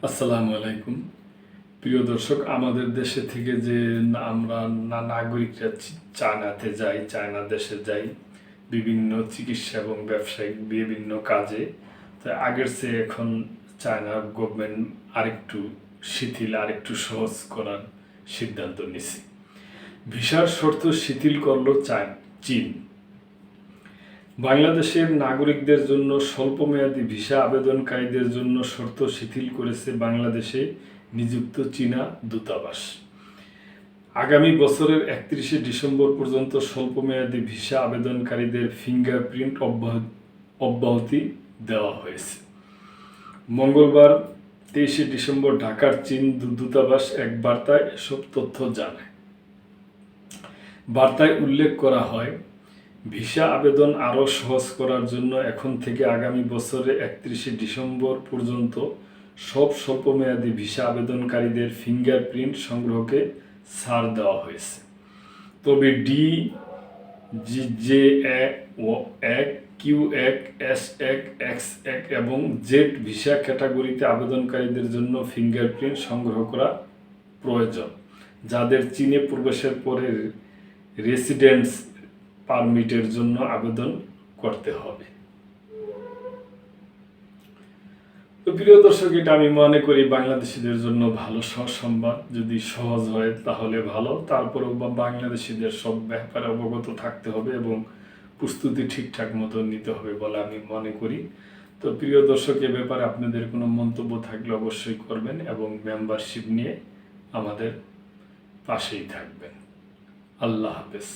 আসসালামু আলাইকুম। প্রিয় দর্শক, আমাদের দেশে থেকে যে আমরা নাগরিকরা চায়নাতে যাই, চায়না দেশে যাই বিভিন্ন চিকিৎসা এবং ব্যবসায়িক বিভিন্ন কাজে। তো আগের চেয়ে এখন চায়না গভর্নমেন্ট আরেকটু শিথিল, আরেকটু সহজ করার সিদ্ধান্ত নিছে। ভিসার শর্ত শিথিল করলো চীন। বাংলাদেশের নাগরিকদের জন্য স্বল্পমেয়াদী ভিসা আবেদনকারীদের জন্য শর্ত শিথিল করেছে বাংলাদেশে নিযুক্ত চীনা দূতাবাস। আগামী বছরের 31শে ডিসেম্বর পর্যন্ত স্বল্পমেয়াদী ভিসা আবেদনকারীদের ফিঙ্গারপ্রিন্ট অব্যাহতি দেওয়া হয়েছে। মঙ্গলবার 23শে ডিসেম্বর ঢাকার চীন দূতাবাস এক বার্তায় এসব তথ্য জানায়। বার্তায় উল্লেখ করা হয়, ভিসা আবেদন আরও সহজ করার জন্য এখন থেকে আগামী বছরের 31শে ডিসেম্বর পর্যন্ত সব স্বল্পমেয়াদী ভিসা আবেদনকারীদের ফিঙ্গারপ্রিন্ট সংগ্রহকে ছাড় দেওয়া হয়েছে। তবে D-J-1, Q1, S1, X1 এবং জেড ভিসা ক্যাটাগরিতে আবেদনকারীদের জন্য ফিঙ্গারপ্রিন্ট সংগ্রহ করা প্রয়োজন, যাদের চীনে প্রবেশের পরে রেসিডেন্স পারমিটের জন্য আবেদন করতে হবে। তো প্রিয় দর্শক, এটা আমি মনে করি বাংলাদেশিদের জন্য ভালো সংবাদ। যদি সহজ হয় তাহলে ভালো, তারপরেও বাংলাদেশিদের সব ব্যাপারে অবগত থাকতে হবে এবং প্রস্তুতি ঠিকঠাক মতো নিতে হবে বলে আমি মনে করি। তো প্রিয় দর্শক, এ ব্যাপারে আপনাদের কোনো মন্তব্য থাকলে অবশ্যই করবেন এবং মেম্বারশিপ নিয়ে আমাদের পাশেই থাকবেন। আল্লাহ হাফেজ।